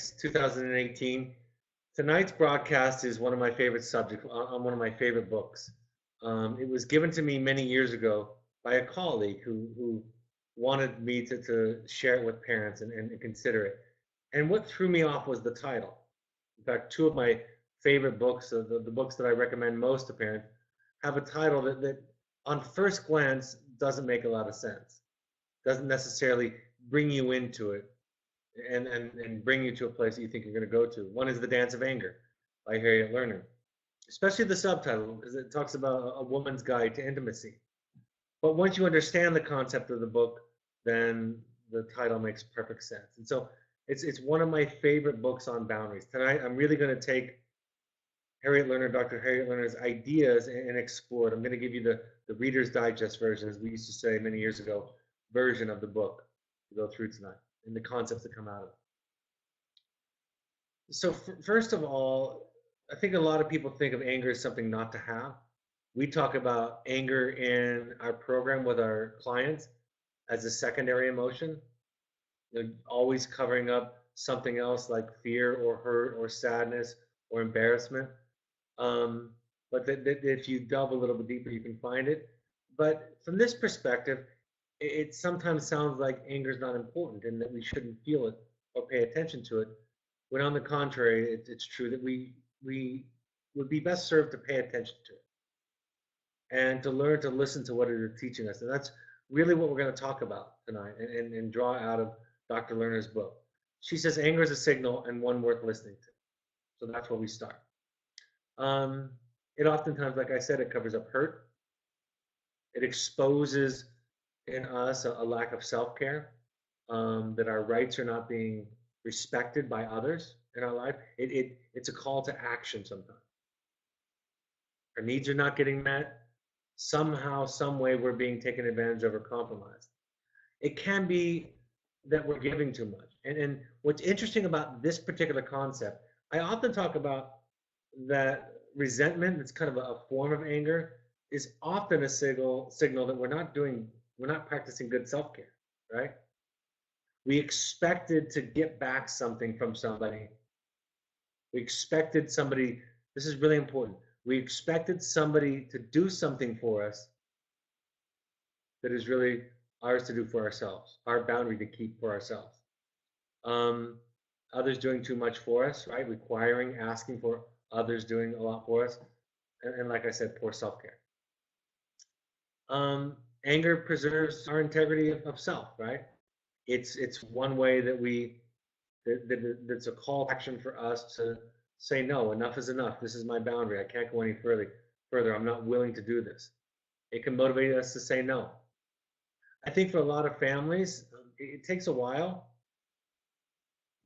6, 2018. Tonight's broadcast is one of my favorite subjects on one of my favorite books. It was given to me many years ago by a colleague who wanted me to share it with parents and consider it. And what threw me off was the title. In fact, two of my favorite books, the books that I recommend most to parents, have a title that on first glance doesn't make a lot of sense, doesn't necessarily bring you into it and bring you to a place that you think you're going to go to. One is The Dance of Anger by Harriet Lerner, especially the subtitle, because it talks about a woman's guide to intimacy. But once you understand the concept of the book, then the title makes perfect sense. And so it's one of my favorite books on boundaries. Tonight, I'm really going to take Harriet Lerner, Dr. Harriet Lerner's ideas and explore it. I'm going to give you the Reader's Digest version, as we used to say many years ago, version of the book to go through tonight and the concepts that come out of it. So first of all, I think a lot of people think of anger as something not to have. We talk about anger in our program with our clients as a secondary emotion, always covering up something else like fear or hurt or sadness or embarrassment. But if you delve a little bit deeper, you can find it. But from this perspective, it sometimes sounds like anger is not important and that we shouldn't feel it or pay attention to it. When on the contrary, it's true that we would be best served to pay attention to it and to learn to listen to what it is teaching us. And that's really what we're going to talk about tonight and draw out of Dr. Lerner's book. She says anger is a signal and one worth listening to. So that's where we start. It oftentimes, like I said, it covers up hurt. It exposes in us a lack of self-care, that our rights are not being respected by others in our life. It's a call to action sometimes. Our needs are not getting met. Somehow, some way, we're being taken advantage of or compromised. It can be that we're giving too much. And what's interesting about this particular concept, I often talk about that resentment, that's kind of a form of anger, is often a signal that we're not practicing good self-care, right? We expected to get back something from somebody. We expected somebody, this is really important, we expected somebody to do something for us that is really ours to do for ourselves, our boundary to keep for ourselves. Others doing too much for us, right? Requiring, asking for others doing a lot for us. And like I said, poor self-care. Anger preserves our integrity of self, right? It's one way that's a call to action for us to say, no, enough is enough. This is my boundary. I can't go any further. I'm not willing to do this. It can motivate us to say no. I think for a lot of families, it takes a while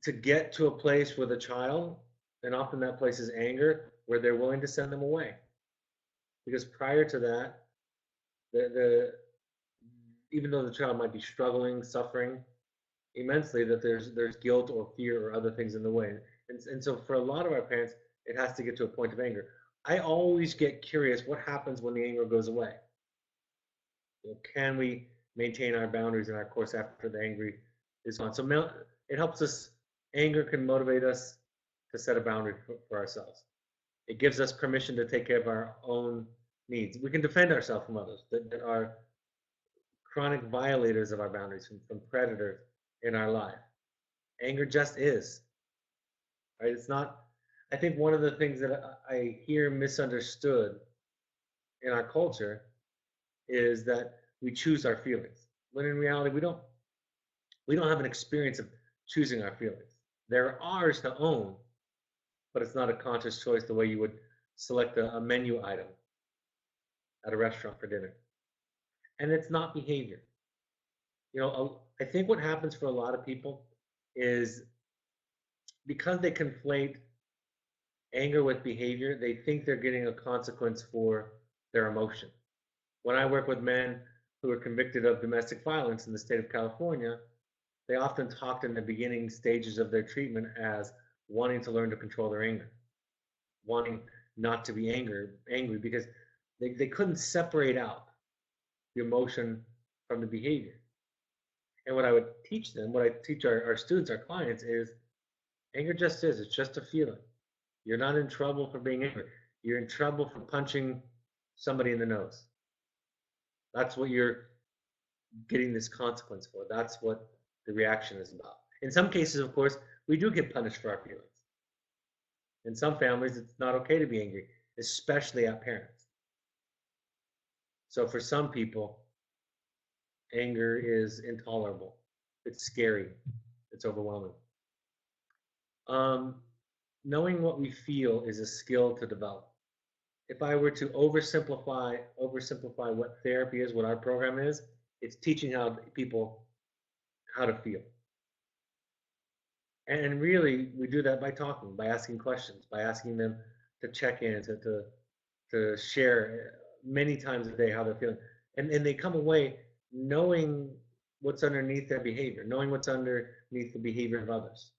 to get to a place with a child, and often that place is anger, where they're willing to send them away. Because prior to that, even though the child might be struggling, suffering immensely, that there's guilt or fear or other things in the way. And so for a lot of our parents, it has to get to a point of anger. I always get curious, what happens when the anger goes away? Can we maintain our boundaries in our course after the anger is gone? So it helps us, anger can motivate us to set a boundary for ourselves. It gives us permission to take care of our own needs. We can defend ourselves from others that are chronic violators of our boundaries, from predators in our life. Anger just is. Right? It's not, I think one of the things that I hear misunderstood in our culture is that we choose our feelings. When in reality, we don't. We don't have an experience of choosing our feelings. They're ours to own, but it's not a conscious choice the way you would select a menu item at a restaurant for dinner. And it's not behavior. I think what happens for a lot of people is because they conflate anger with behavior, they think they're getting a consequence for their emotion. When I work with men who are convicted of domestic violence in the state of California, they often talked in the beginning stages of their treatment as wanting to learn to control their anger, wanting not to be angry because they couldn't separate out the emotion from the behavior. And what I would teach them, what I teach our students, our clients, is Anger just is. It's just a feeling. You're not in trouble for being angry. You're in trouble for punching somebody in the nose. That's what you're getting this consequence for. That's what the reaction is about. In some cases, of course, we do get punished for our feelings. In some families, it's not okay to be angry, especially at parents. So for some people, anger is intolerable. It's scary. It's overwhelming. Knowing what we feel is a skill to develop. If I were to oversimplify what therapy is, what our program is, it's teaching how people how to feel. And really, we do that by talking, by asking questions, by asking them to check in, to share many times a day how they're feeling. And they come away knowing what's underneath their behavior, knowing what's underneath the behavior of others,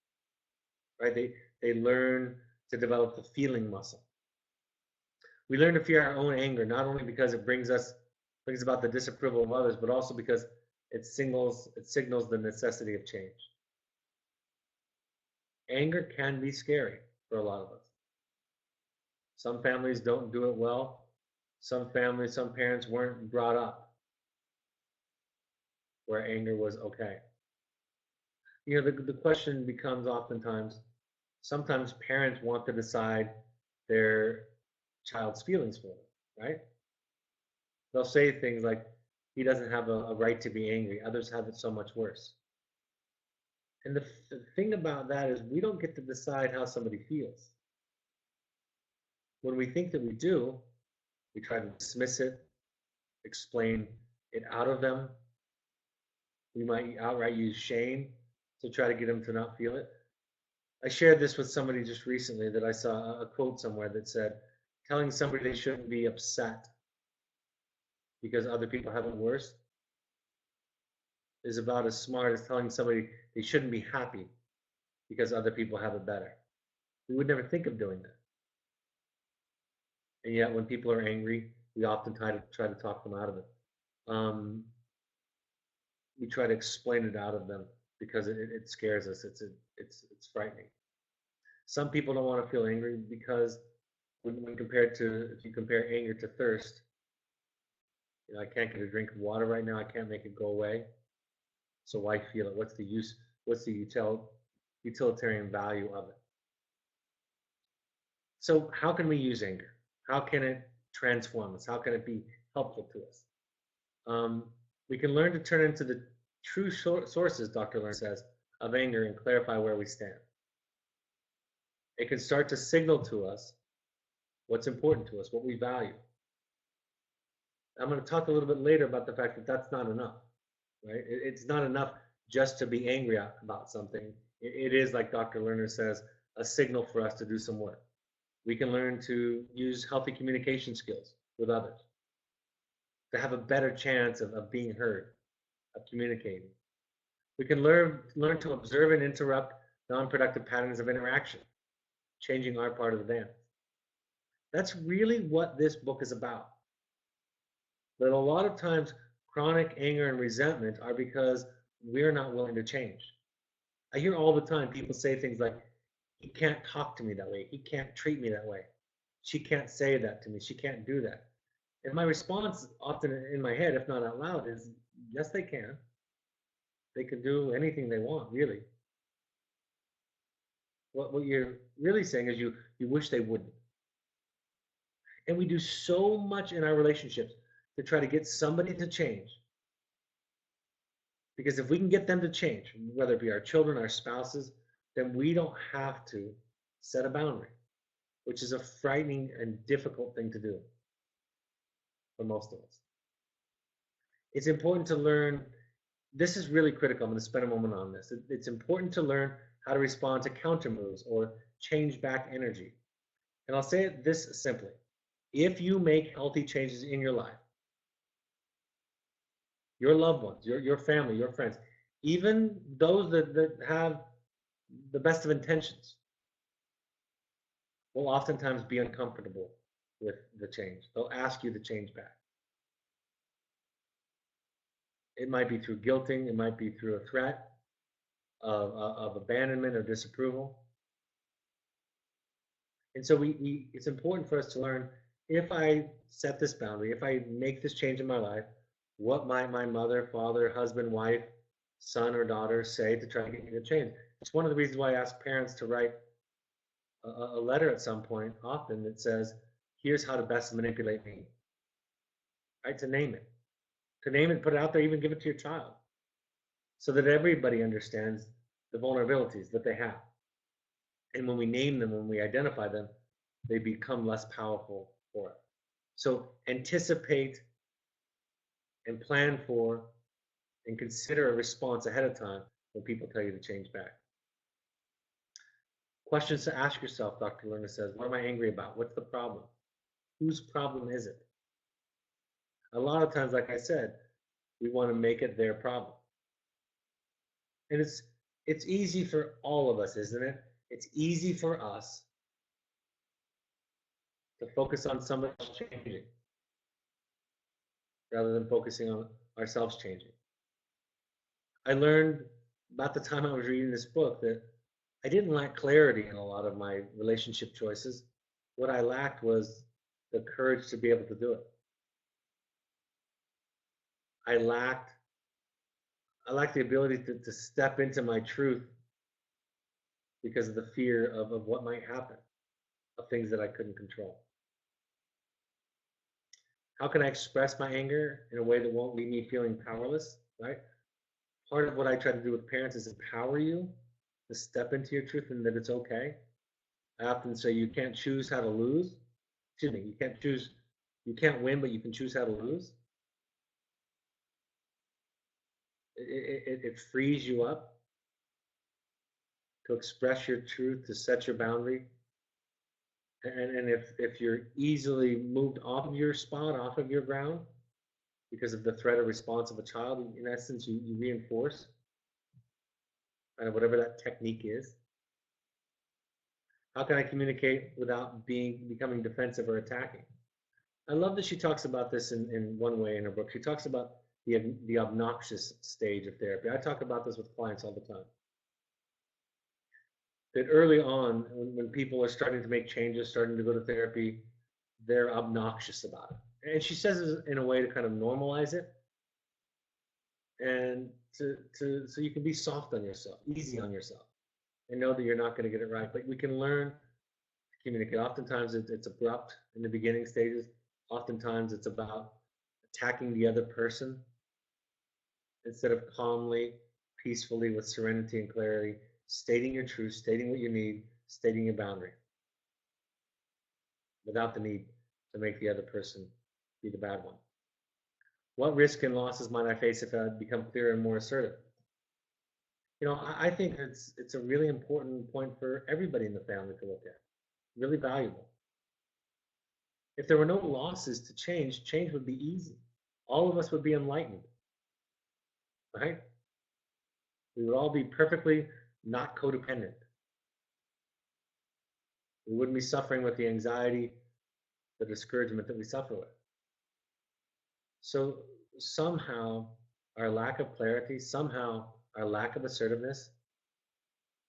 right? They learn to develop the feeling muscle. We learn to fear our own anger, not only because it brings about the disapproval of others, but also because it signals the necessity of change. Anger can be scary for a lot of us. Some families don't do it well. Some parents weren't brought up where anger was okay. The question becomes oftentimes, sometimes parents want to decide their child's feelings for them, right? They'll say things like, he doesn't have a right to be angry. Others have it so much worse. And the thing about that is we don't get to decide how somebody feels. When we think that we do, we try to dismiss it, explain it out of them. We might outright use shame to try to get them to not feel it. I shared this with somebody just recently that I saw a quote somewhere that said, telling somebody they shouldn't be upset because other people have it worse is about as smart as telling somebody they shouldn't be happy because other people have it better. We would never think of doing that. And yet when people are angry, we often try to talk them out of it. We try to explain it out of them because it scares us. It's frightening. Some people don't want to feel angry because when compared to, if you compare anger to thirst, I can't get a drink of water right now. I can't make it go away. So why feel it? What's the use? What's the utilitarian value of it? So how can we use anger? How can it transform us? How can it be helpful to us? We can learn to turn into the true sources, Dr. Lerner says, of anger and clarify where we stand. It can start to signal to us what's important to us, what we value. I'm going to talk a little bit later about the fact that that's not enough, right? It's not enough just to be angry about something. It is, like Dr. Lerner says, a signal for us to do some work. We can learn to use healthy communication skills with others, to have a better chance of being heard, of communicating. We can learn to observe and interrupt non-productive patterns of interaction, changing our part of the dance. That's really what this book is about. But a lot of times, chronic anger and resentment are because we're not willing to change. I hear all the time people say things like, he can't talk to me that way. He can't treat me that way. She can't say that to me. She can't do that. And my response, often in my head, if not out loud, is yes, they can. They can do anything they want, really. What you're really saying is you wish they wouldn't. And we do so much in our relationships to try to get somebody to change. Because if we can get them to change, whether it be our children, our spouses, then we don't have to set a boundary, which is a frightening and difficult thing to do for most of us. It's important to learn, this is really critical. I'm going to spend a moment on this. It's important to learn how to respond to counter moves or change back energy. And I'll say it this simply. If you make healthy changes in your life, your loved ones, your family, your friends, even those that have the best of intentions, will oftentimes be uncomfortable with the change. They'll ask you to change back. It might be through guilting, it might be through a threat of abandonment or disapproval. And so it's important for us to learn, if I set this boundary, if I make this change in my life, what might my mother, father, husband, wife, son, or daughter say to try to get me to change? It's one of the reasons why I ask parents to write a letter at some point, often, that says, here's how to best manipulate me, right? To name it, put it out there, even give it to your child, so that everybody understands the vulnerabilities that they have. And when we name them, when we identify them, they become less powerful for us. So anticipate and plan for and consider a response ahead of time when people tell you to change back. Questions to ask yourself, Dr. Lerner says, what am I angry about? What's the problem? Whose problem is it? A lot of times, like I said, we want to make it their problem. And it's easy for all of us, isn't it? It's easy for us to focus on somebody else changing rather than focusing on ourselves changing. I learned about the time I was reading this book that I didn't lack clarity in a lot of my relationship choices. What I lacked was the courage to be able to do it. I lacked the ability to step into my truth because of the fear of what might happen, of things that I couldn't control. How can I express my anger in a way that won't leave me feeling powerless, right? Part of what I try to do with parents is empower you to step into your truth and that it's okay. I often say you can't choose how to lose. Excuse me, you can't win, but you can choose how to lose. It frees you up to express your truth, to set your boundary. And if you're easily moved off of your spot, off of your ground, because of the threat or response of a child, in essence, you reinforce whatever that technique is. How can I communicate without becoming defensive or attacking? I love that she talks about this in one way in her book. She talks about the obnoxious stage of therapy. I talk about this with clients all the time. That early on, when people are starting to make changes, starting to go to therapy, they're obnoxious about it. And she says it in a way to kind of normalize it, and so you can be soft on yourself, easy on yourself, and know that you're not going to get it right. But we can learn to communicate. Oftentimes it's abrupt in the beginning stages. Oftentimes it's about attacking the other person instead of calmly, peacefully, with serenity and clarity, stating your truth, stating what you need, stating your boundary, without the need to make the other person be the bad one. What risk and losses might I face if I become clearer and more assertive? I think it's a really important point for everybody in the family to look at. Really valuable. If there were no losses to change would be easy. All of us would be enlightened, right? We would all be perfectly not codependent. We wouldn't be suffering with the anxiety, the discouragement that we suffer with. So somehow our lack of clarity, somehow our lack of assertiveness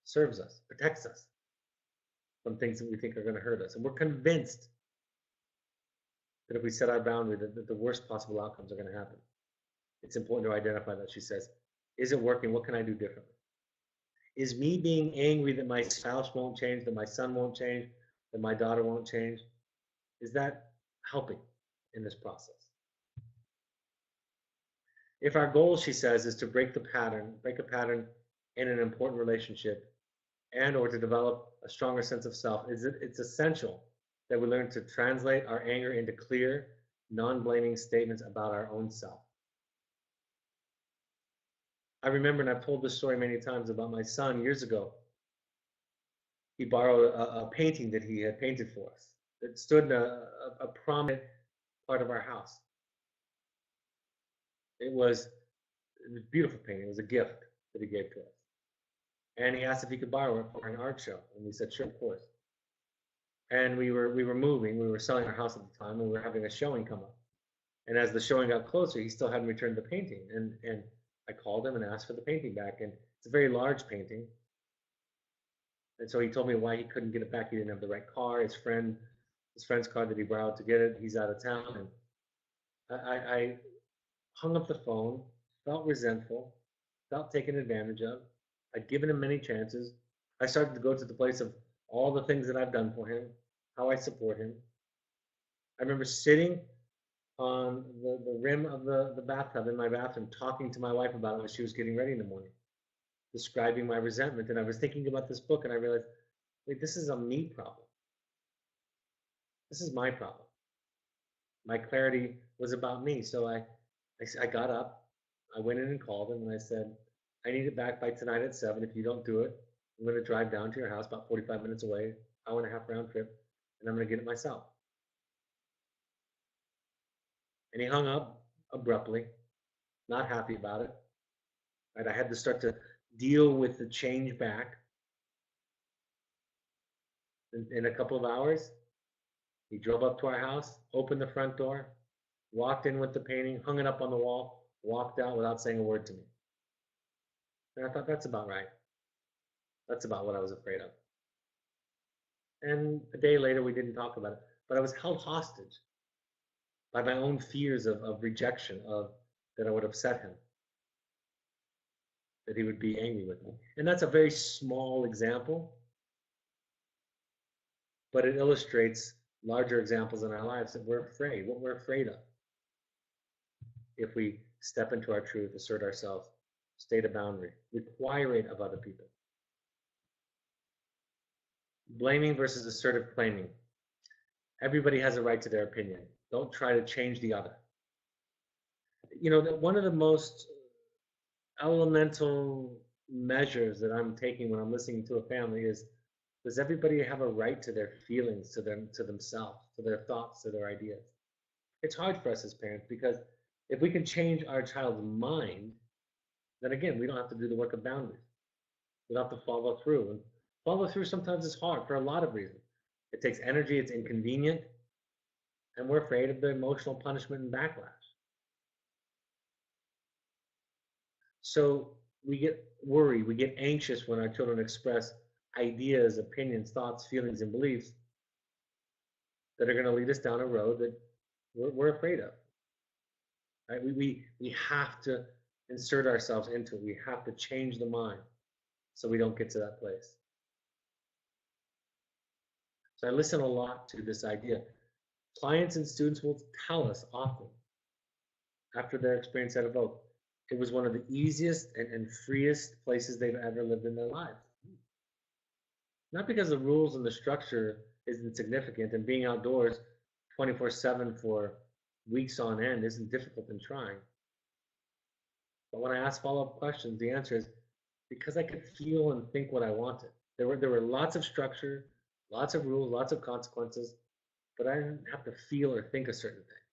serves us, protects us from things that we think are going to hurt us. And we're convinced that if we set our boundary, that the worst possible outcomes are going to happen. It's important to identify that, she says. Is it working? What can I do differently? Is me being angry that my spouse won't change, that my son won't change, that my daughter won't change, is that helping in this process? If our goal, she says, is to break a pattern in an important relationship, and or to develop a stronger sense of self, it's essential that we learn to translate our anger into clear, non-blaming statements about our own self. I remember, and I've told this story many times, about my son years ago. He borrowed a painting that he had painted for us. It stood in a prominent part of our house. It was a beautiful painting. It was a gift that he gave to us. And he asked if he could borrow it for an art show. And we said, sure, of course. And we were moving. We were selling our house at the time, and we were having a showing come up. And as the showing got closer, he still hadn't returned the painting. And I called him and asked for the painting back. And it's a very large painting. And so he told me why he couldn't get it back. He didn't have the right car. His friend's car that he borrowed to get it, he's out of town. And I hung up the phone, felt resentful, felt taken advantage of. I'd given him many chances. I started to go to the place of all the things that I've done for him, how I support him. I remember sitting on the rim of the bathtub in my bathroom, talking to my wife about it when she was getting ready in the morning, describing my resentment. And I was thinking about this book, and I realized, wait, this is a me problem. This is my problem. My clarity was about me. So I got up, I went in and called him, and I said, I need it back by tonight at 7. If you don't do it, I'm going to drive down to your house about 45 minutes away, hour and a half round trip, and I'm going to get it myself. And he hung up abruptly, not happy about it. Right? I had to start to deal with the change back. In a couple of hours, he drove up to our house, opened the front door, walked in with the painting, hung it up on the wall, walked out without saying a word to me. And I thought, that's about right. That's about what I was afraid of. And a day later, we didn't talk about it. But I was held hostage by my own fears of rejection, of that I would upset him, that he would be angry with me. And that's a very small example, but it illustrates larger examples in our lives that we're afraid, what we're afraid of. If we step into our truth, assert ourselves, state a boundary, require it of other people. Blaming versus assertive claiming. Everybody has a right to their opinion. Don't try to change the other. You know, one of the most elemental measures that I'm taking when I'm listening to a family is, does everybody have a right to their feelings, to themselves, to their thoughts, to their ideas? It's hard for us as parents because if we can change our child's mind, then again, we don't have to do the work of boundaries. We don't have to follow through. And follow through sometimes is hard for a lot of reasons. It takes energy, it's inconvenient, and we're afraid of the emotional punishment and backlash. So we get worried, we get anxious when our children express ideas, opinions, thoughts, feelings, and beliefs that are going to lead us down a road that we're afraid of. Right? We have to insert ourselves into it. We have to change the mind so we don't get to that place. So I listen a lot to this idea. Clients and students will tell us often, after their experience at Evoke, it was one of the easiest and freest places they've ever lived in their lives. Not because the rules and the structure isn't significant, and being outdoors 24/7 for weeks on end isn't difficult and trying. But when I ask follow-up questions, the answer is because I could feel and think what I wanted. There were lots of structure, lots of rules, lots of consequences, but I didn't have to feel or think a certain thing.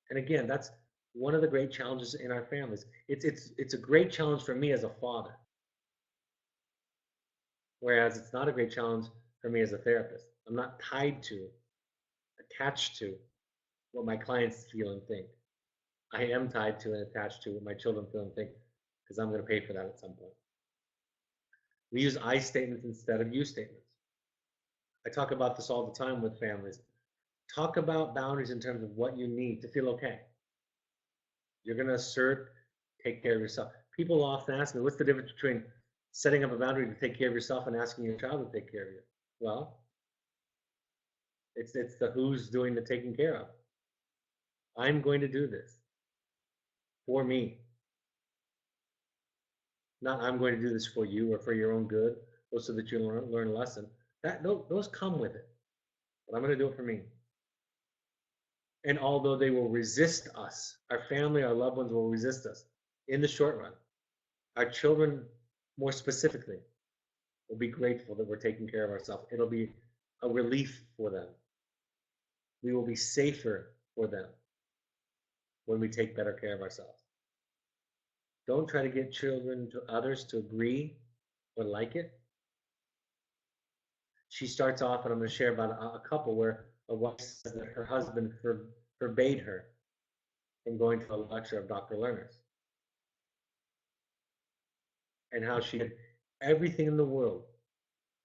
And again, that's one of the great challenges in our families. It's a great challenge for me as a father, whereas it's not a great challenge for me as a therapist. I'm not tied to, attached to what my clients feel and think. I am tied to and attached to what my children feel and think because I'm going to pay for that at some point. We use I statements instead of you statements. I talk about this all the time with families. Talk about boundaries in terms of what you need to feel okay. You're going to assert, take care of yourself. People often ask me, what's the difference between setting up a boundary to take care of yourself and asking your child to take care of you? Well, it's the who's doing the taking care of. I'm going to do this for me. Not I'm going to do this for you or for your own good or so that you learn a lesson. Those come with it. But I'm going to do it for me. And although they will resist us, our family, our loved ones will resist us in the short run. Our children, more specifically, will be grateful that we're taking care of ourselves. It'll be a relief for them. We will be safer for them when we take better care of ourselves. Don't try to get children to others to agree or like it. She starts off, and I'm going to share about a couple where a wife says that her husband forbade her from going to a lecture of Dr. Lerner's, and how she had everything in the world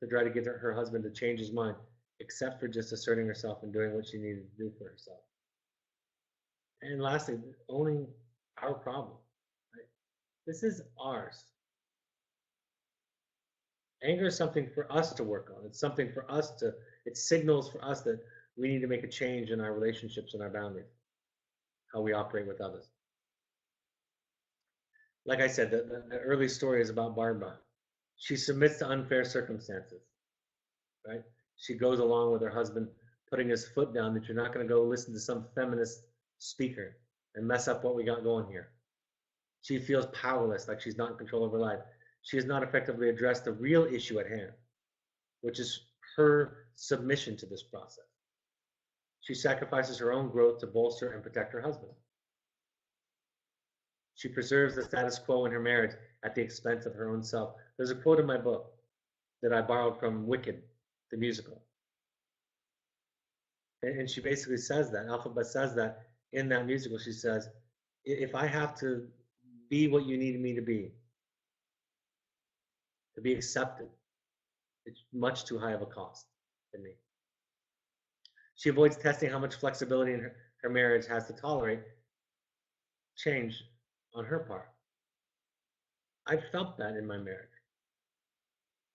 to try to get her husband to change his mind, except for just asserting herself and doing what she needed to do for herself. And lastly, owning our problem. Right? This is ours. Anger is something for us to work on. It's something for us to, it signals for us that we need to make a change in our relationships and our boundaries, how we operate with others. Like I said, the early story is about Barbara. She submits to unfair circumstances, right? She goes along with her husband putting his foot down that you're not going to go listen to some feminist speaker and mess up what we got going here. She feels powerless, like she's not in control of her life. She has not effectively addressed the real issue at hand, which is her submission to this process. She sacrifices her own growth to bolster and protect her husband. She preserves the status quo in her marriage at the expense of her own self. There's a quote in my book that I borrowed from Wicked, the musical. And she basically says that, Alphabet says that in that musical. She says, if I have to be what you need me to be accepted, it's much too high of a cost to me. She avoids testing how much flexibility in her marriage has to tolerate change on her part. I felt that in my marriage.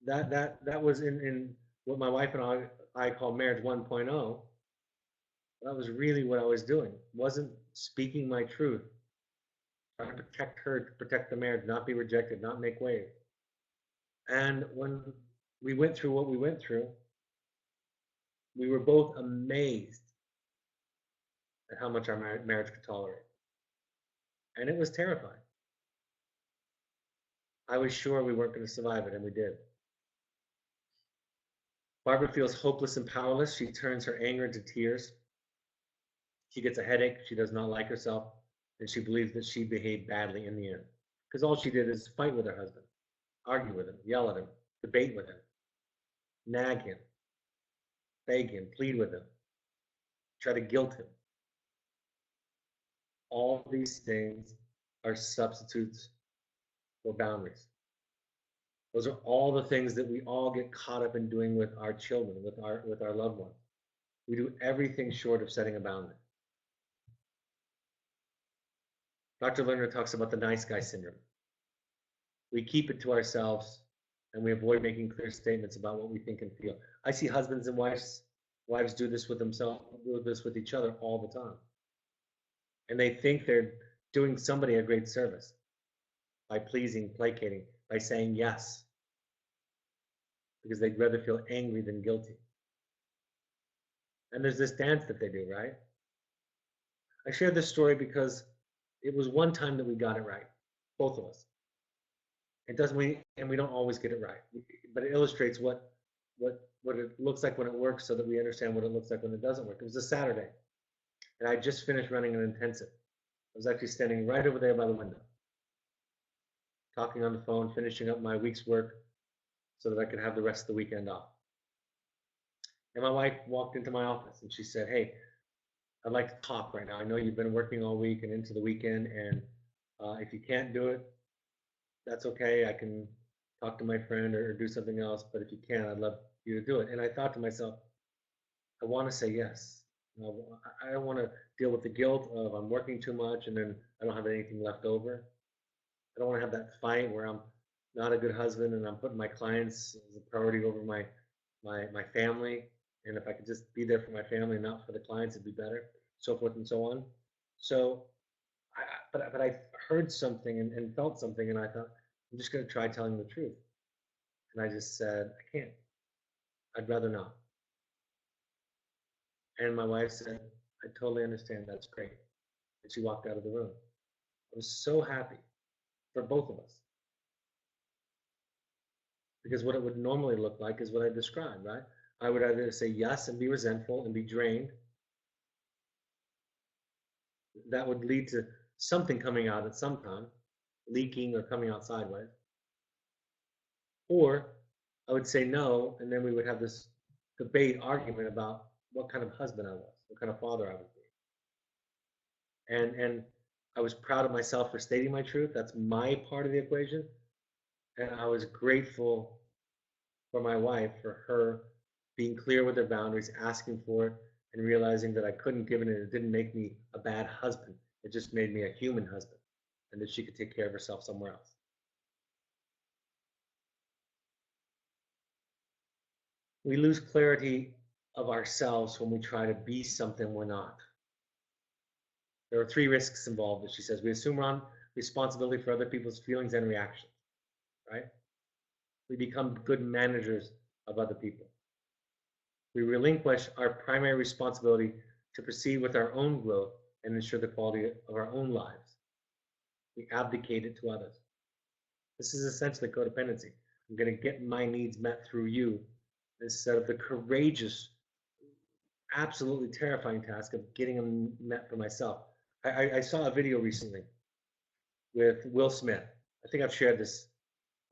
That was in what my wife and I call marriage 1.0. That was really what I was doing. Wasn't speaking my truth, trying to protect her, to protect the marriage, not be rejected, not make waves. And when we went through what we went through, we were both amazed at how much our marriage could tolerate. And it was terrifying. I was sure we weren't going to survive it, and we did. Barbara feels hopeless and powerless. She turns her anger into tears. She gets a headache. She does not like herself, and she believes that she behaved badly in the end. Because all she did is fight with her husband, argue with him, yell at him, debate with him, nag him, beg him, plead with him, try to guilt him. All these things are substitutes for boundaries. Those are all the things that we all get caught up in doing with our children, with our loved ones. We do everything short of setting a boundary. Dr. Lerner talks about the nice guy syndrome. We keep it to ourselves and we avoid making clear statements about what we think and feel. I see husbands and wives do this with themselves, do this with each other all the time. And they think they're doing somebody a great service by pleasing, placating, by saying yes, because they'd rather feel angry than guilty. And there's this dance that they do, right? I share this story because it was one time that we got it right, both of us. It doesn't we don't always get it right, but it illustrates what it looks like when it works, so that we understand what it looks like when it doesn't work. It was a Saturday, and I just finished running an intensive. I was actually standing right over there by the window, talking on the phone, finishing up my week's work, so that I could have the rest of the weekend off. And my wife walked into my office and she said, "Hey, I'd like to talk right now. I know you've been working all week and into the weekend, and if you can't do it, that's okay. I can talk to my friend or do something else. But if you can, I'd love you to do it." And I thought to myself, I want to say yes. I don't want to deal with the guilt of I'm working too much and then I don't have anything left over. I don't want to have that fight where I'm not a good husband and I'm putting my clients as a priority over my family. And if I could just be there for my family and not for the clients, it'd be better. So forth and so on. So, but I heard something and felt something, and I thought I'm just going to try telling the truth. And I just said I can't. I'd rather not. And my wife said, "I totally understand. That's great." And she walked out of the room. I was so happy for both of us, because what it would normally look like is what I described, right? I would either say yes and be resentful and be drained. That would lead to something coming out at some time, leaking or coming out sideways. Or I would say no, and then we would have this debate, argument about what kind of husband I was, what kind of father I would be. And I was proud of myself for stating my truth. That's my part of the equation. And I was grateful for my wife, for her being clear with her boundaries, asking for it, and realizing that I couldn't give it, and it didn't make me a bad husband. It just made me a human husband, and that she could take care of herself somewhere else. We lose clarity of ourselves when we try to be something we're not. There are three risks involved, as she says. We assume we're on responsibility for other people's feelings and reactions, right? We become good managers of other people. We relinquish our primary responsibility to proceed with our own growth and ensure the quality of our own lives. We abdicate it to others. This is essentially codependency. I'm going to get my needs met through you instead of the courageous, absolutely terrifying task of getting them met for myself. I saw a video recently with Will Smith. I think I've shared this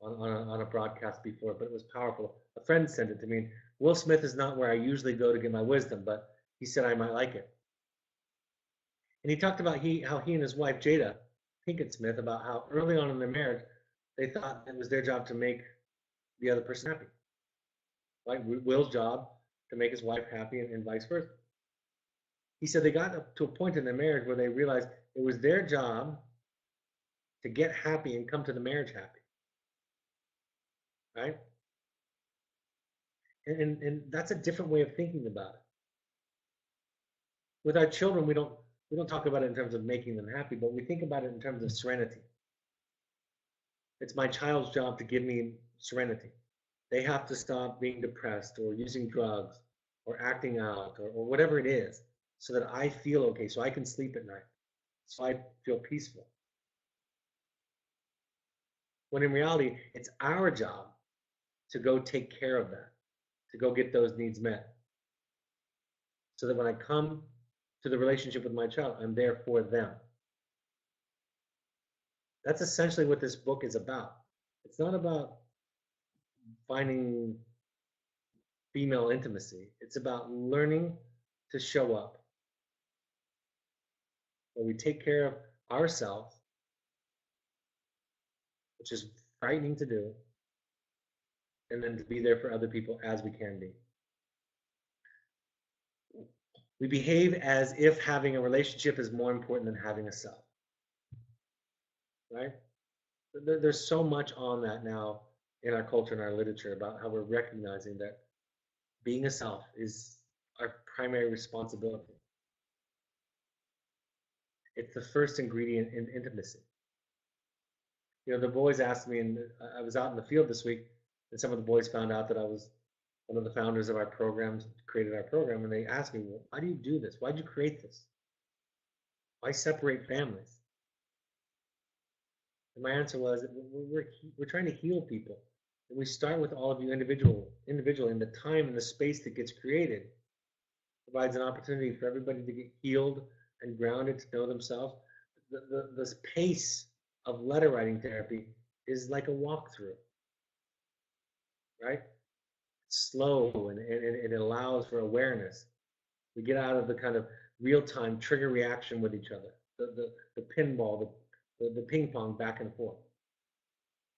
on a broadcast before, but it was powerful. A friend sent it to me. Will Smith is not where I usually go to get my wisdom, but he said I might like it. And he talked about how he and his wife Jada Pinkett Smith, about how early on in their marriage they thought it was their job to make the other person happy. Like Will's job to make his wife happy, and vice versa. He said they got up to a point in their marriage where they realized it was their job to get happy and come to the marriage happy, right? And that's a different way of thinking about it. With our children, we don't talk about it in terms of making them happy, but we think about it in terms of serenity. It's my child's job to give me serenity. They have to stop being depressed or using drugs or acting out, or whatever it is, so that I feel okay, so I can sleep at night, so I feel peaceful. When in reality, it's our job to go take care of that, to go get those needs met, so that when I come to the relationship with my child, I'm there for them. That's essentially what this book is about. It's not about finding female intimacy. It's about learning to show up, where we take care of ourselves, which is frightening to do, and then to be there for other people as we can be. We behave as if having a relationship is more important than having a self, right? There's so much on that now in our culture and our literature about how we're recognizing that being a self is our primary responsibility. It's the first ingredient in intimacy. The boys asked me, and I was out in the field this week, and some of the boys found out that I was one of the founders of our programs, created our program, and they asked me, well, why do you do this? Why did you create this? Why separate families? And my answer was, we're trying to heal people. And we start with all of you individually, and the time and the space that gets created provides an opportunity for everybody to get healed and grounded, to know themselves. The pace of letter writing therapy is like a walkthrough, right? It's slow, and it allows for awareness. We get out of the kind of real-time trigger reaction with each other, the pinball, the ping pong back and forth.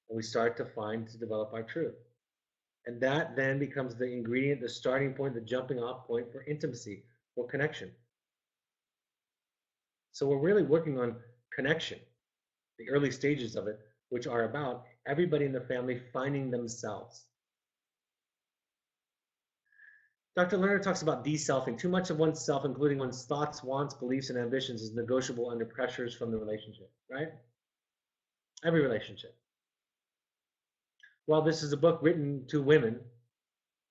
And we start to develop our truth. And that then becomes the ingredient, the starting point, the jumping off point for intimacy, for connection. So we're really working on connection, the early stages of it, which are about everybody in the family finding themselves. Dr. Lerner talks about de-selfing. Too much of oneself, including one's thoughts, wants, beliefs, and ambitions, is negotiable under pressures from the relationship, right? Every relationship. While this is a book written to women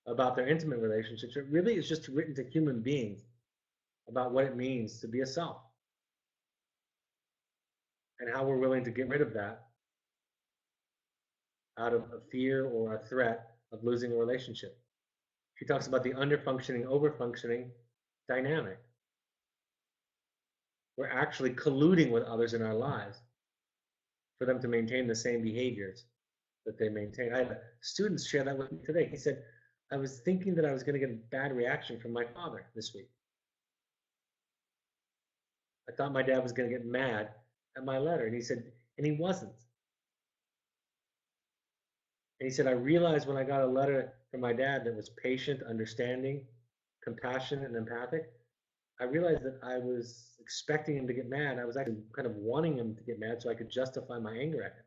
about their intimate relationships, it really is just written to human beings about what it means to be a self and how we're willing to get rid of that out of a fear or a threat of losing a relationship. She talks about the under-functioning, over-functioning dynamic. We're actually colluding with others in our lives for them to maintain the same behaviors that they maintain. I had students share that with me today. He said, I was thinking that I was going to get a bad reaction from my father this week. I thought my dad was going to get mad at my letter. And he said, and he wasn't. And he said, I realized when I got a letter from my dad that was patient, understanding, compassionate, and empathic, I realized that I was expecting him to get mad. I was actually kind of wanting him to get mad so I could justify my anger at him.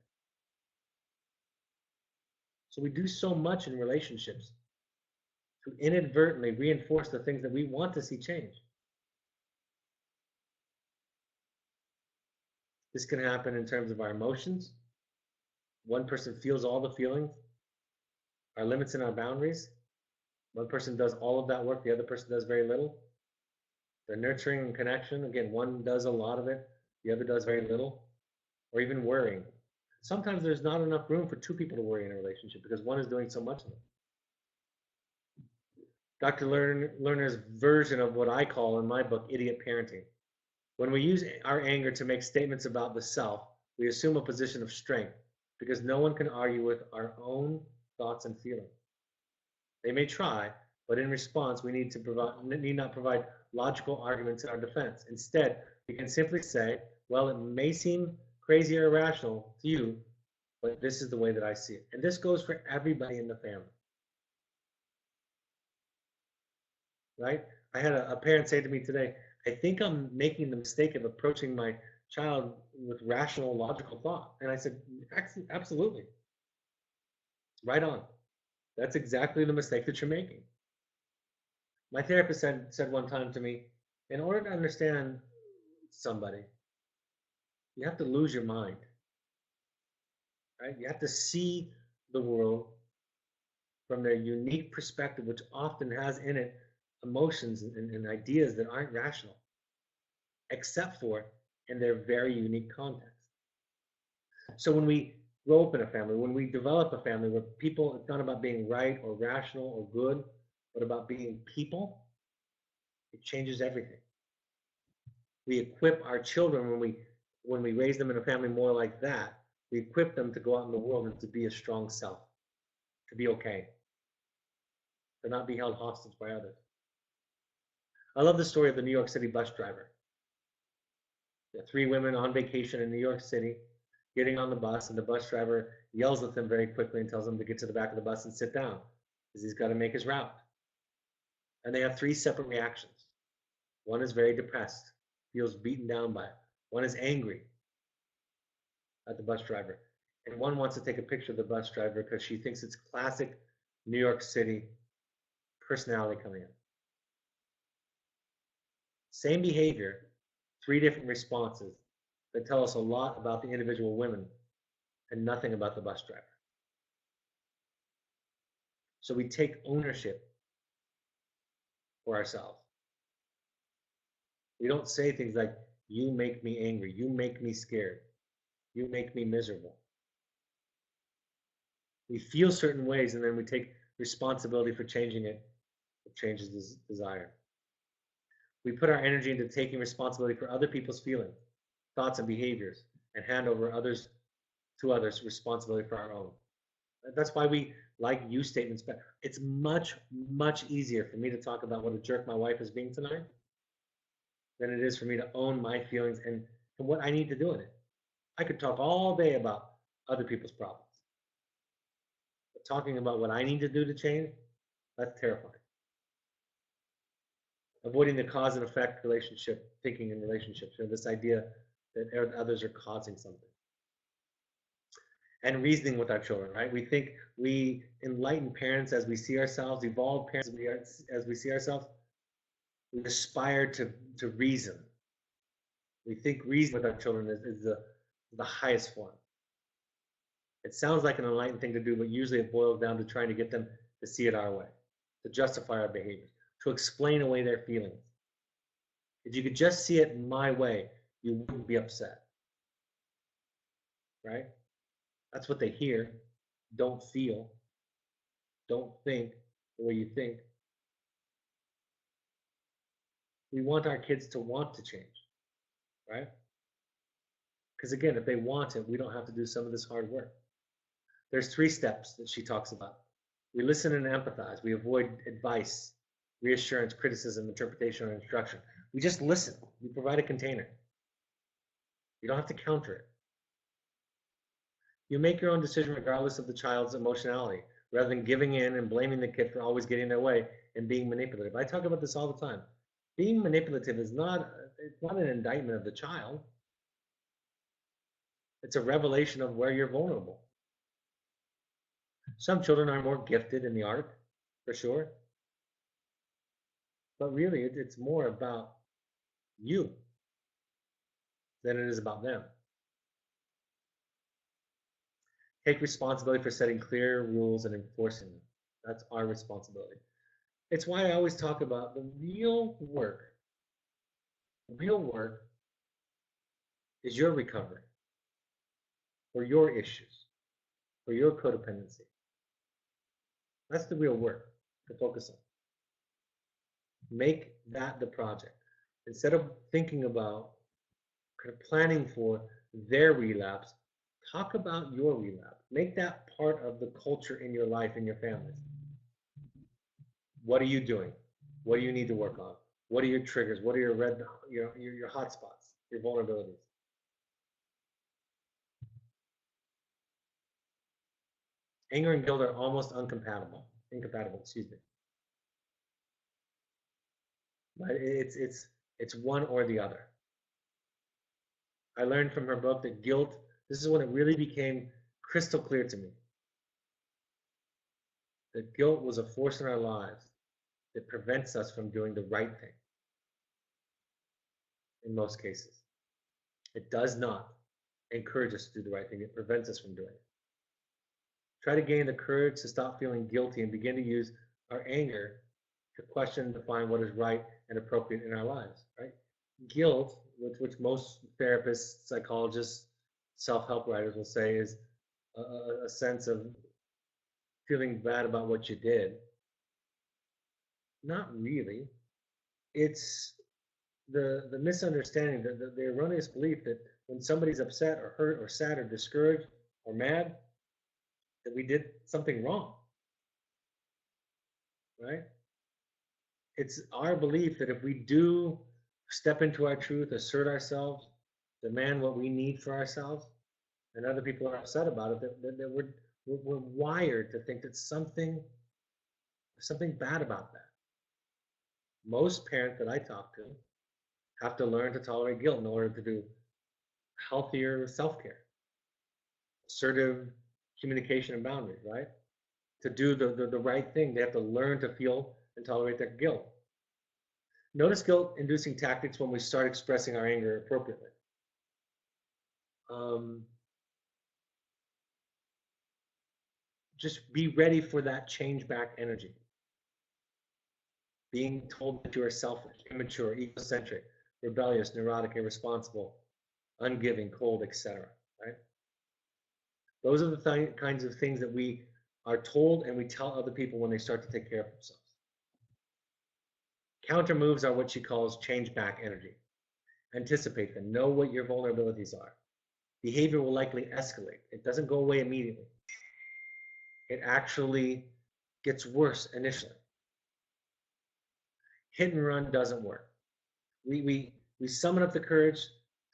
So we do so much in relationships to inadvertently reinforce the things that we want to see change. This can happen in terms of our emotions. One person feels all the feelings, our limits and our boundaries. One person does all of that work, the other person does very little. The nurturing and connection, again, one does a lot of it, the other does very little. Or even worrying. Sometimes there's not enough room for two people to worry in a relationship because one is doing so much of it. Dr. Lerner's version of what I call in my book idiot parenting. When we use our anger to make statements about the self, we assume a position of strength because no one can argue with our own thoughts and feelings. They may try, but in response, we need not provide logical arguments in our defense. Instead, we can simply say, well, it may seem crazy or irrational to you, but this is the way that I see it. And this goes for everybody in the family. Right? I had a parent say to me today, I think I'm making the mistake of approaching my child with rational, logical thought. And I said, absolutely. Right on. That's exactly the mistake that you're making. My therapist said one time to me, in order to understand somebody, you have to lose your mind. Right? You have to see the world from their unique perspective, which often has in it emotions and ideas that aren't rational, except for in their very unique context. So when we grow up in a family, when we develop a family where people, it's not about being right or rational or good, but about being people, it changes everything. We equip our children when we raise them in a family more like that, we equip them to go out in the world and to be a strong self, to be okay, to not be held hostage by others. I love the story of the New York City bus driver. The three women on vacation in New York City getting on the bus, and the bus driver yells at them very quickly and tells them to get to the back of the bus and sit down because he's got to make his route. And they have three separate reactions. One is very depressed, feels beaten down by it. One is angry at the bus driver. And one wants to take a picture of the bus driver because she thinks it's classic New York City personality coming in. Same behavior, three different responses that tell us a lot about the individual women and nothing about the bus driver. So we take ownership for ourselves. We don't say things like, you make me angry, you make me scared, you make me miserable. We feel certain ways and then we take responsibility for changing it. It changes this desire. We put our energy into taking responsibility for other people's feelings, thoughts, and behaviors, and hand over to others responsibility for our own. That's why we like you statements better. It's much, much easier for me to talk about what a jerk my wife is being tonight than it is for me to own my feelings and what I need to do in it. I could talk all day about other people's problems. But talking about what I need to do to change, that's terrifying. Avoiding the cause and effect relationship thinking in relationships, this idea that others are causing something. And reasoning with our children, right? We think we enlightened parents as we see ourselves, evolved parents as we see ourselves. We aspire to reason. We think reason with our children is the highest form. It sounds like an enlightened thing to do, but usually it boils down to trying to get them to see it our way, to justify our behaviors, to explain away their feelings. If you could just see it my way, you wouldn't be upset. Right? That's what they hear. Don't feel. Don't think the way you think. We want our kids to want to change. Right? Because again, if they want it, we don't have to do some of this hard work. There's 3 steps that she talks about. We listen and empathize. We avoid advice, reassurance, criticism, interpretation, or instruction. We just listen. We provide a container. You don't have to counter it. You make your own decision regardless of the child's emotionality, rather than giving in and blaming the kid for always getting their way and being manipulative. I talk about this all the time. Being manipulative is not, it's not an indictment of the child. It's a revelation of where you're vulnerable. Some children are more gifted in the art, for sure. But really, it's more about you than it is about them. Take responsibility for setting clear rules and enforcing them. That's our responsibility. It's why I always talk about the real work. The real work is your recovery, for your issues, for your codependency. That's the real work to focus on. Make that the project. Instead of thinking about kind of planning for their relapse, talk about your relapse. Make that part of the culture in your life, in your families. What are you doing? What do you need to work on? What are your triggers? What are your hot spots, your vulnerabilities? Anger and guilt are almost incompatible, excuse me. But it's one or the other. I learned from her book that guilt, this is when it really became crystal clear to me, that guilt was a force in our lives that prevents us from doing the right thing in most cases. It does not encourage us to do the right thing. It prevents us from doing it. Try to gain the courage to stop feeling guilty and begin to use our anger to question and define what is right and appropriate in our lives, right? Guilt, which most therapists, psychologists, self-help writers will say is a sense of feeling bad about what you did. Not really. It's the misunderstanding, the erroneous belief that when somebody's upset or hurt or sad or discouraged or mad, that we did something wrong, right? It's our belief that if we do step into our truth, assert ourselves, demand what we need for ourselves, and other people are upset about it, that we're wired to think that something bad about that. Most parents that I talk to have to learn to tolerate guilt in order to do healthier self-care, assertive communication and boundaries, right? To do the right thing, they have to learn to feel and tolerate that guilt. Notice guilt-inducing tactics when we start expressing our anger appropriately. Just be ready for that change back energy. Being told that you are selfish, immature, egocentric, rebellious, neurotic, irresponsible, ungiving, cold, etc. Right? Those are the kinds of things that we are told and we tell other people when they start to take care of themselves. Counter moves are what she calls change back energy. Anticipate them. Know what your vulnerabilities are. Behavior will likely escalate. It doesn't go away immediately. It actually gets worse initially. Hit and run doesn't work. We summon up the courage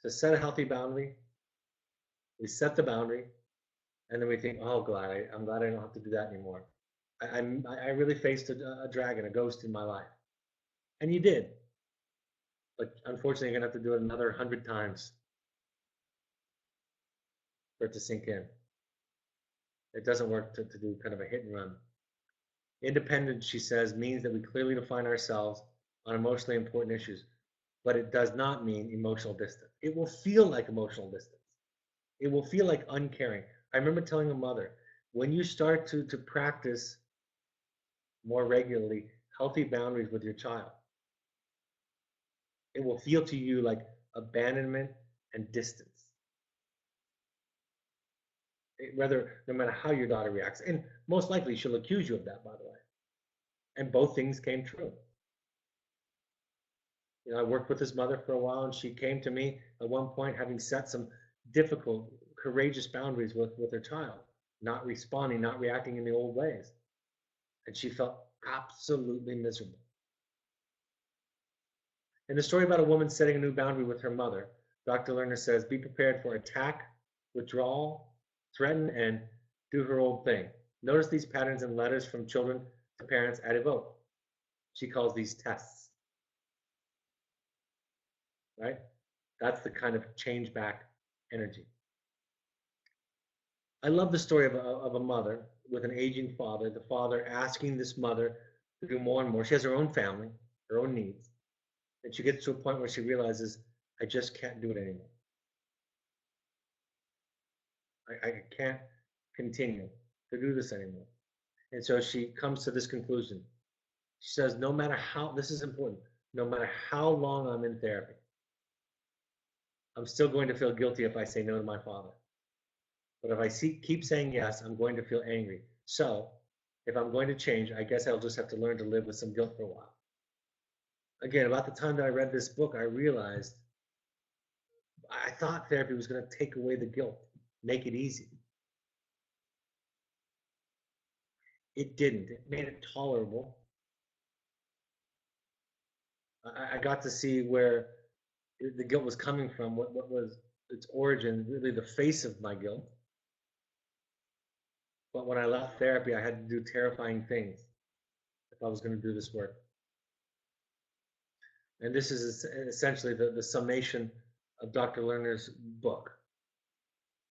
to set a healthy boundary. We set the boundary, and then we think, oh, I'm glad I don't have to do that anymore. I really faced a dragon, a ghost in my life. And you did. But unfortunately, you're going to have to do it another 100 times for it to sink in. It doesn't work to do kind of a hit and run. Independence, she says, means that we clearly define ourselves on emotionally important issues, but it does not mean emotional distance. It will feel like emotional distance. It will feel like uncaring. I remember telling a mother, when you start to practice more regularly healthy boundaries with your child, it will feel to you like abandonment and distance. No matter how your daughter reacts. And most likely she'll accuse you of that, by the way. And both things came true. You know, I worked with his mother for a while, and she came to me at one point having set some difficult, courageous boundaries with her child, not responding, not reacting in the old ways. And she felt absolutely miserable. In the story about a woman setting a new boundary with her mother, Dr. Lerner says, be prepared for attack, withdrawal, threaten, and do her old thing. Notice these patterns in letters from children to parents at Evoke. She calls these tests, right? That's the kind of change back energy. I love the story of a mother with an aging father, the father asking this mother to do more and more. She has her own family, her own needs, and she gets to a point where she realizes, I just can't do it anymore. I can't continue to do this anymore. And so she comes to this conclusion. She says, no matter how, this is important, no matter how long I'm in therapy, I'm still going to feel guilty if I say no to my father. But if I keep saying yes, I'm going to feel angry. So if I'm going to change, I guess I'll just have to learn to live with some guilt for a while. Again, about the time that I read this book, I realized I thought therapy was going to take away the guilt, make it easy. It didn't. It made it tolerable. I got to see where the guilt was coming from, what was its origin, really the face of my guilt. But when I left therapy, I had to do terrifying things if I was going to do this work. And this is essentially the summation of Dr. Lerner's book.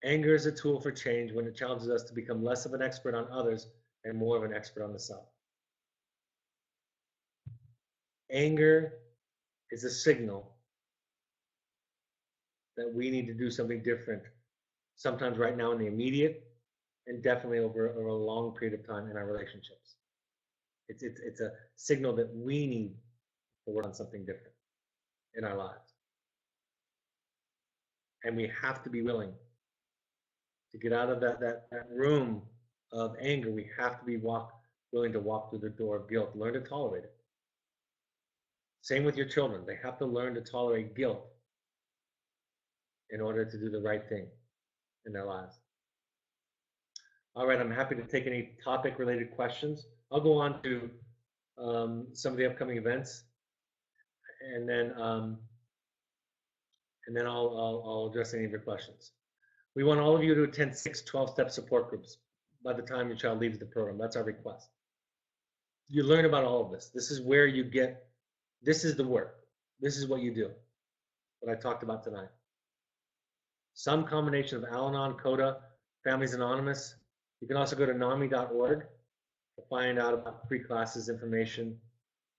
Anger is a tool for change when it challenges us to become less of an expert on others and more of an expert on the self. Anger is a signal that we need to do something different, sometimes right now in the immediate, and definitely over a long period of time in our relationships. It's a signal that we need to work on something different in our lives. And we have to be willing to get out of that room of anger. We have to be willing to walk through the door of guilt, learn to tolerate it. Same with your children. They have to learn to tolerate guilt in order to do the right thing in their lives. All right, I'm happy to take any topic-related questions. I'll go on to some of the upcoming events, and then I'll address any of your questions. We want all of you to attend 6 12-step support groups by the time your child leaves the program. That's our request. You learn about all of this. This is where you get, this is the work. This is what you do, what I talked about tonight. Some combination of Al-Anon, CODA, Families Anonymous. You can also go to NAMI.org to find out about free classes, information,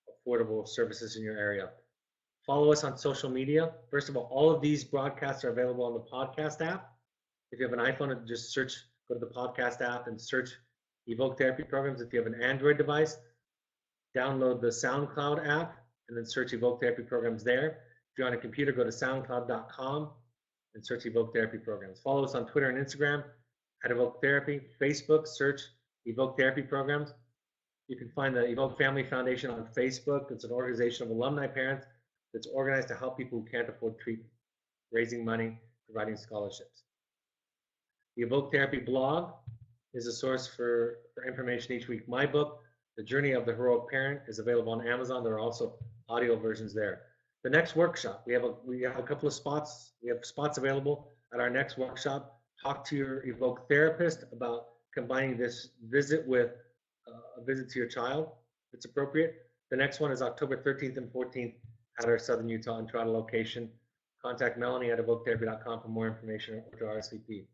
affordable services in your area. Follow us on social media. First of all of these broadcasts are available on the podcast app. If you have an iPhone, just go to the podcast app and search Evoke Therapy Programs. If you have an Android device, download the SoundCloud app and then search Evoke Therapy Programs there. If you're on a computer, go to soundcloud.com and search Evoke Therapy Programs. Follow us on Twitter and Instagram at Evoke Therapy. Facebook, search Evoke Therapy Programs. You can find the Evoke Family Foundation on Facebook. It's an organization of alumni parents that's organized to help people who can't afford treatment, raising money, providing scholarships. The Evoke Therapy blog is a source for information each week. My book, The Journey of the Heroic Parent, is available on Amazon. There are also audio versions there. The next workshop, we have a couple of spots. We have spots available at our next workshop. Talk to your Evoke therapist about combining this visit with a visit to your child, if it's appropriate. The next one is October 13th and 14th at our Southern Utah Entrada location. Contact Melanie at evoketherapy.com for more information or to RSVP.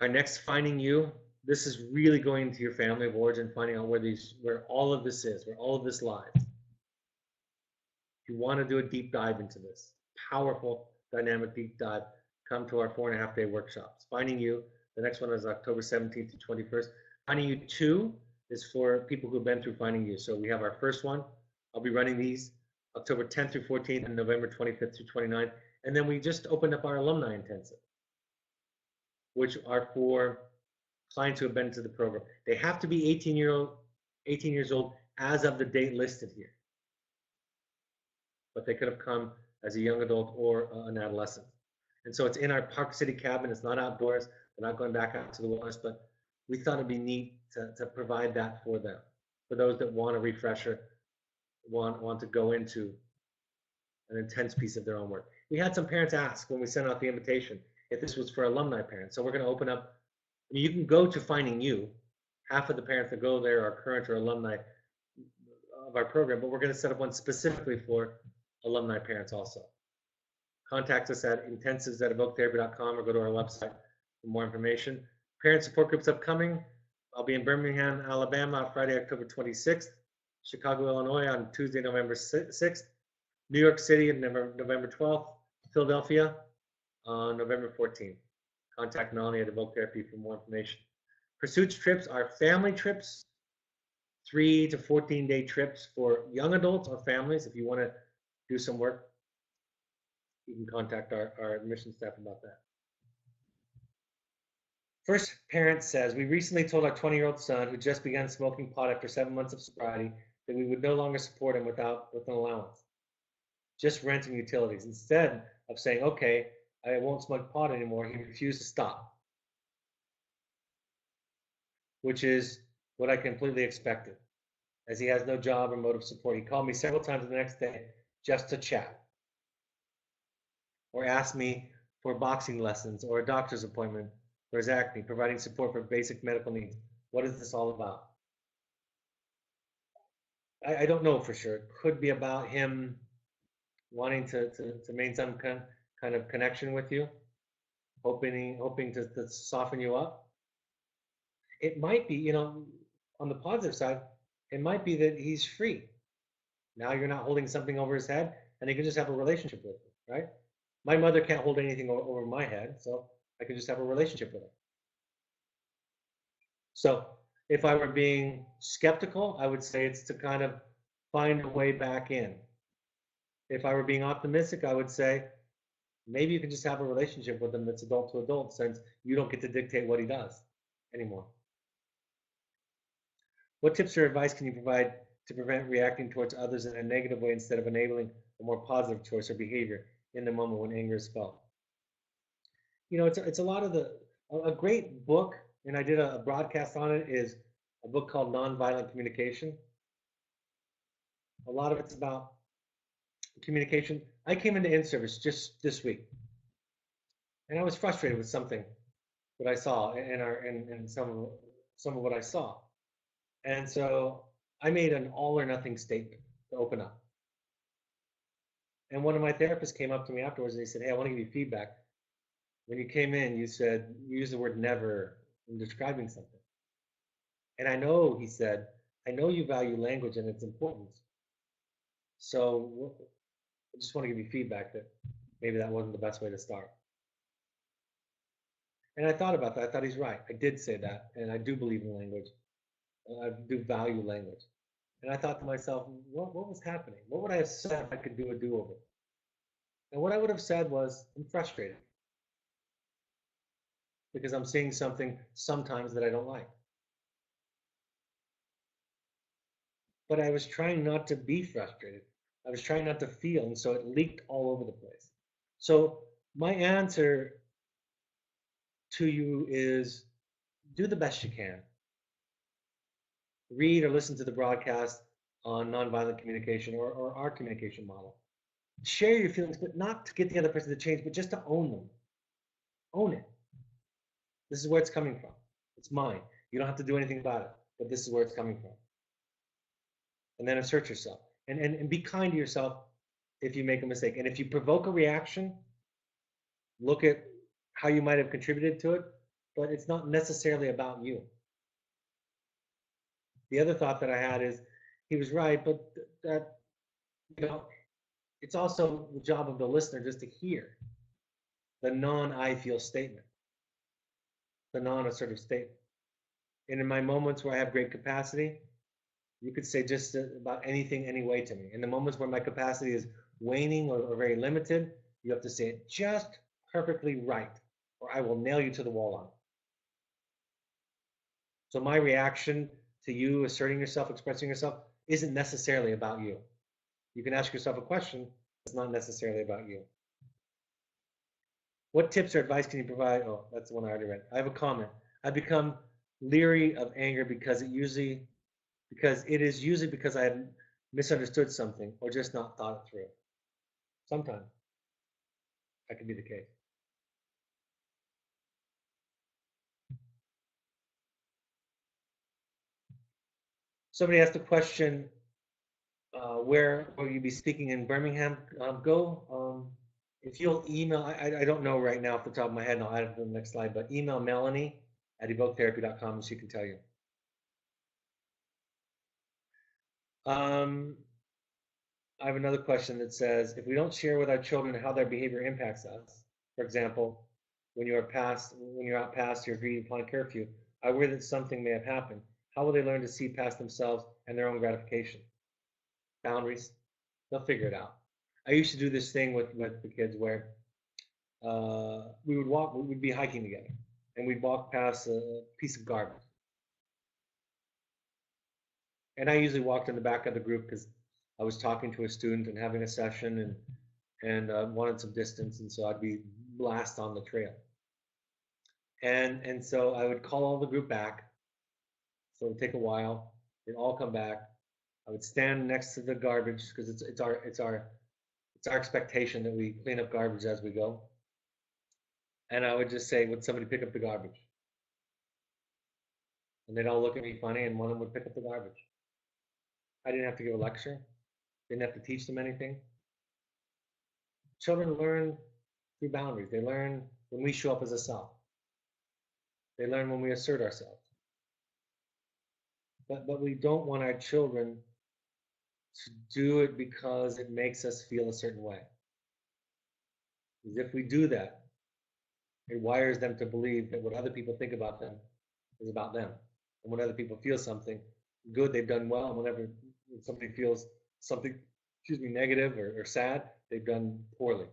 Our next Finding You, this is really going to your family of origin, finding out where all of this is, where all of this lies. If you want to do a deep dive into this, powerful, dynamic deep dive, come to our 4.5-day workshops. Finding You, the next one is October 17th to 21st. Finding You 2 is for people who've been through Finding You. So we have our first one. I'll be running these October 10th through 14th and November 25th through 29th. And then we just opened up our alumni intensive, which are for clients who have been to the program. They have to be 18 years old as of the date listed here. But they could have come as a young adult or an adolescent. And so it's in our Park City cabin. It's not outdoors. They're not going back out to the wilderness, but we thought it'd be neat to provide that for them, for those that want a refresher, want to go into an intense piece of their own work. We had some parents ask when we sent out the invitation, if this was for alumni parents. So we're going to open up, I mean, you can go to Finding You. Half of the parents that go there are current or alumni of our program, but we're going to set up one specifically for alumni parents also. Contact us at intensives@evoketherapy.com or go to our website for more information. Parent support groups upcoming. I'll be in Birmingham, Alabama, Friday, October 26th. Chicago, Illinois on Tuesday, November 6th. New York City on November 12th. Philadelphia on November 14th. Contact Melanie at Evoke Therapy for more information. Pursuits trips are family trips, 3 to 14-day trips for young adults or families. If you want to do some work, you can contact our admission staff about that. First parent says, we recently told our 20-year-old son, who just began smoking pot after 7 months of sobriety, that we would no longer support him with an allowance, just rent and utilities. Instead of saying, okay, I won't smoke pot anymore, he refused to stop, which is what I completely expected, as he has no job or mode of support. He called me several times the next day just to chat, or asked me for boxing lessons or a doctor's appointment for his acne, providing support for basic medical needs. What is this all about? I don't know for sure. It could be about him wanting to maintain some kind of connection with you, hoping to soften you up. It might be, on the positive side, it might be that he's free. Now you're not holding something over his head, and he can just have a relationship with you, right? My mother can't hold anything over my head, so I can just have a relationship with her. So if I were being skeptical, I would say it's to kind of find a way back in. If I were being optimistic, I would say maybe you can just have a relationship with him that's adult to adult, since you don't get to dictate what he does anymore. What tips or advice can you provide to prevent reacting towards others in a negative way instead of enabling a more positive choice or behavior in the moment when anger is felt? It's a lot of a great book, and I did a broadcast on it, is a book called Nonviolent Communication. A lot of it's about communication. I came into in-service just this week, and I was frustrated with something that I saw in some of what I saw. And so I made an all or nothing statement to open up. And one of my therapists came up to me afterwards and he said, hey, I want to give you feedback. When you came in, you used the word never in describing something. And I know, he said, I know you value language and its importance. So I just want to give you feedback that maybe that wasn't the best way to start. And I thought about that. I thought he's right. I did say that, and I do believe in language. I do value language. And I thought to myself, what was happening? What would I have said if I could do a do-over? And what I would have said was, I'm frustrated because I'm seeing something sometimes that I don't like. But I was trying not to be frustrated. I was trying not to feel, and so it leaked all over the place. So my answer to you is do the best you can. Read or listen to the broadcast on nonviolent communication or our communication model. Share your feelings, but not to get the other person to change, but just to own them. Own it. This is where it's coming from. It's mine. You don't have to do anything about it, but this is where it's coming from. And then assert yourself. And be kind to yourself if you make a mistake. And if you provoke a reaction, look at how you might have contributed to it, but it's not necessarily about you. The other thought that I had is, he was right, but that, it's also the job of the listener just to hear the non-I feel statement, the non-assertive statement. And in my moments where I have great capacity, you could say just about anything, anyway to me. In the moments where my capacity is waning or very limited, you have to say it just perfectly right, or I will nail you to the wall on it. So my reaction to you asserting yourself, expressing yourself, isn't necessarily about you. You can ask yourself a question that's not necessarily about you. What tips or advice can you provide? Oh, that's the one I already read. I have a comment. I've become leery of anger because it is usually because I have misunderstood something or just not thought it through. Sometimes that could be the case. Somebody asked a question, where will you be speaking in Birmingham? If you'll email, I don't know right now off the top of my head, and I'll add it to the next slide, but email Melanie at evoketherapy.com and she can tell you. I have another question that says, if we don't share with our children how their behavior impacts us, for example, when you're out past your agreed upon curfew, I worry that something may have happened. How will they learn to see past themselves and their own gratification? Boundaries. They'll figure it out. I used to do this thing with the kids where we would be hiking together, and we'd walk past a piece of garbage. And I usually walked in the back of the group because I was talking to a student and having a session and wanted some distance, and so I'd be last on the trail. And so I would call all the group back. So it would take a while. They'd all come back. I would stand next to the garbage because it's our expectation that we clean up garbage as we go. And I would just say, would somebody pick up the garbage? And they'd all look at me funny, and one of them would pick up the garbage. I didn't have to give a lecture. Didn't have to teach them anything. Children learn through boundaries. They learn when we show up as a self. They learn when we assert ourselves. But we don't want our children to do it because it makes us feel a certain way. Because if we do that, it wires them to believe that what other people think about them is about them. And when other people feel something good, they've done well. And whenever somebody feels something, negative or sad, they've done poorly.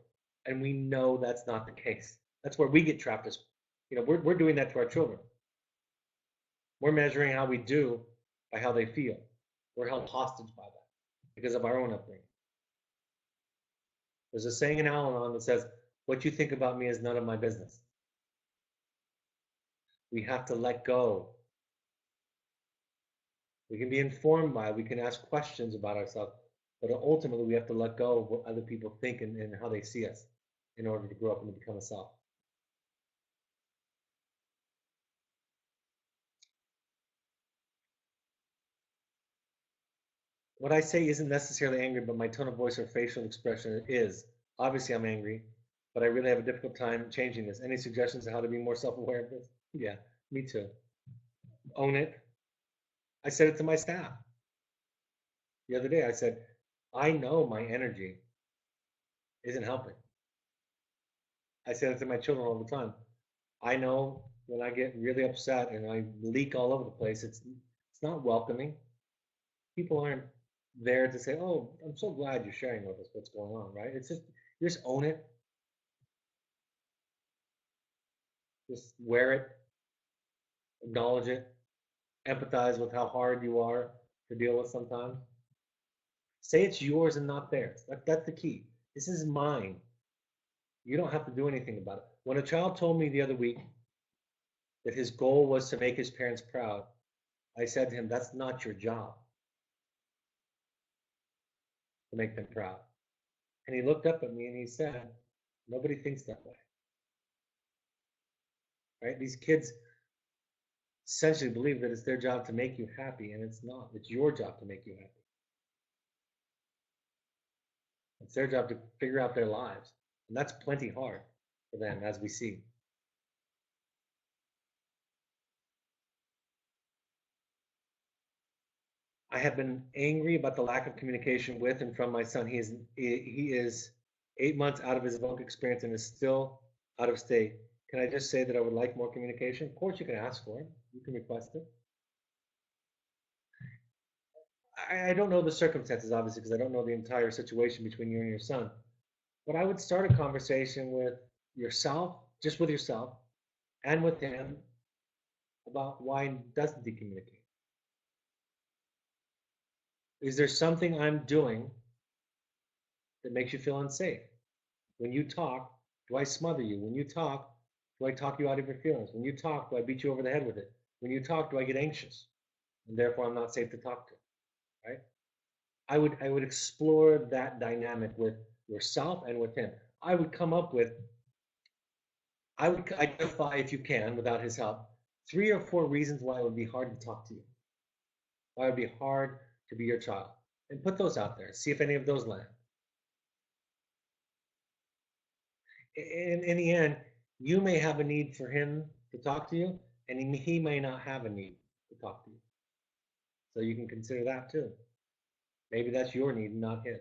And we know that's not the case. That's where we get trapped as, we're doing that to our children. We're measuring how we do by how they feel. We're held hostage by that because of our own upbringing. There's a saying in Al-Anon that says, what you think about me is none of my business. We have to let go. We can be informed by it. We can ask questions about ourselves, but ultimately we have to let go of what other people think and how they see us in order to grow up and to become a self. What I say isn't necessarily angry, but my tone of voice or facial expression is. Obviously, I'm angry, but I really have a difficult time changing this. Any suggestions on how to be more self-aware of this? Yeah, me too. Own it. I said it to my staff the other day. I said, I know my energy isn't helping. I say it to my children all the time. I know when I get really upset and I leak all over the place, it's not welcoming. People aren't there to say, "Oh, I'm so glad you're sharing with us what's going on," right? It's just you just own it, just wear it, acknowledge it, empathize with how hard you are to deal with sometimes. Say it's yours and not theirs. That's the key. This is mine. You don't have to do anything about it. When a child told me the other week that his goal was to make his parents proud, I said to him, "That's not your job to make them proud." And he looked up at me and he said, "Nobody thinks that way." Right? These kids essentially believe that it's their job to make you happy, and it's not. It's your job to make you happy. It's their job to figure out their lives. And that's plenty hard for them, as we see. I have been angry about the lack of communication with and from my son. He is 8 months out of his evoke experience and is still out of state. Can I just say that I would like more communication? Of course, you can ask for it. You can request it. I don't know the circumstances, obviously, because I don't know the entire situation between you and your son. But I would start a conversation with yourself, just with yourself, and with him about why doesn't he communicate? Is there something I'm doing that makes you feel unsafe? When you talk, do I smother you? When you talk, do I talk you out of your feelings? When you talk, do I beat you over the head with it? When you talk, do I get anxious? And therefore I'm not safe to talk to, right? I would explore that dynamic with yourself and with him. I would come up with, I would identify, if you can, without his help, 3 or 4 reasons why it would be hard to talk to you. Why it would be hard to be your child? And put those out there. See if any of those land. In the end, you may have a need for him to talk to you, and he may not have a need to talk to you. So you can consider that too. Maybe that's your need, not his.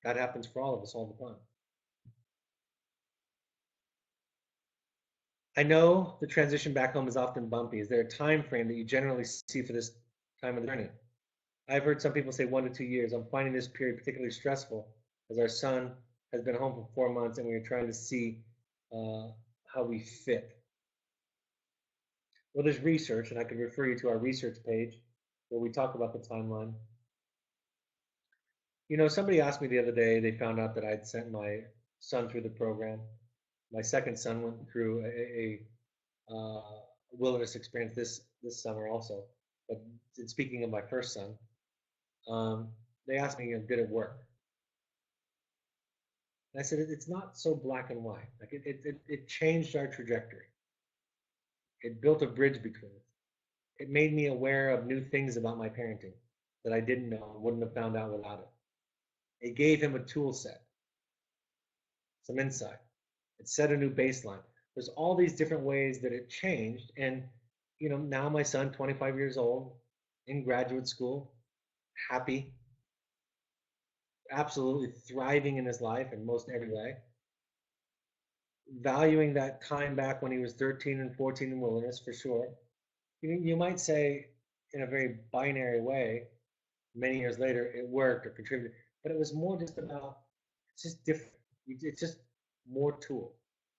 That happens for all of us all the time. I know the transition back home is often bumpy. Is there a time frame that you generally see for this time of the journey? I've heard some people say 1 to 2 years. I'm finding this period particularly stressful as our son has been home for 4 months and we're trying to see how we fit. Well, there's research, and I can refer you to our research page where we talk about the timeline. You know, somebody asked me the other day, they found out that I'd sent my son through the program. My second son went through a wilderness experience this summer also. But speaking of my first son, they asked me, did it work? And I said, it's not so black and white. Like it changed our trajectory. It built a bridge between us. It made me aware of new things about my parenting that I didn't know and wouldn't have found out without it. It gave him a tool set, some insight. It set a new baseline. There's all these different ways that it changed. And, you know, now my son, 25 years old, in graduate school, happy, absolutely thriving in his life in most every way, valuing that time back when he was 13 and 14 in wilderness for sure. You might say, in a very binary way, many years later, it worked or contributed, but it was more just about, it's just different. It's just more tool.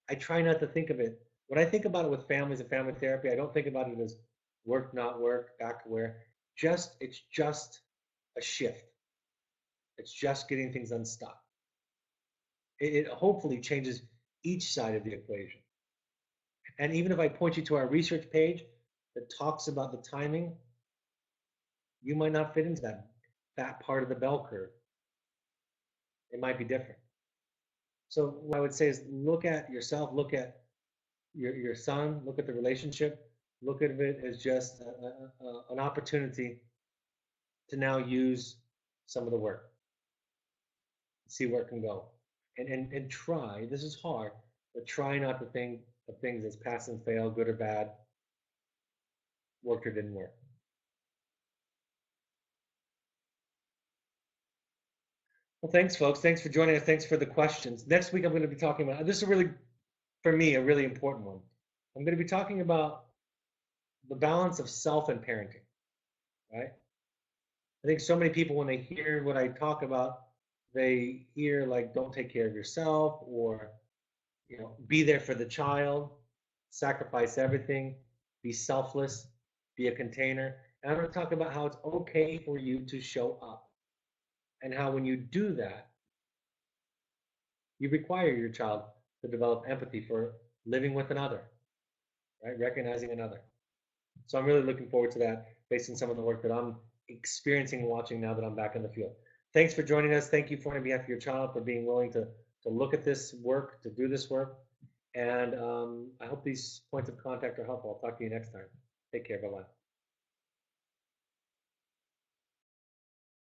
I try not to think of it. When I think about it with families and family therapy, I don't think about it as work, not work, back to where. It's just a shift. It's just getting things unstuck. It hopefully changes each side of the equation. And even if I point you to our research page that talks about the timing, you might not fit into that part of the bell curve. It might be different. So what I would say is look at yourself, look at your son, look at the relationship, look at it as just an opportunity to now use some of the work, see where it can go. And try, this is hard, but try not to think of things as pass and fail, good or bad, worked or didn't work. Well, thanks, folks. Thanks for joining us. Thanks for the questions. Next week, I'm going to be talking about this is really, for me, a really important one. I'm going to be talking about the balance of self and parenting, right? I think so many people, when they hear what I talk about, they hear like, don't take care of yourself, or, you know, be there for the child, sacrifice everything, be selfless, be a container. And I'm going to talk about how it's okay for you to show up, and how when you do that, you require your child to develop empathy for living with another, right? Recognizing another. So I'm really looking forward to that based on some of the work that I'm experiencing and watching now that I'm back in the field. Thanks for joining us. Thank you on behalf of your child for being willing to look at this work, to do this work. And I hope these points of contact are helpful. I'll talk to you next time. Take care. Bye-bye.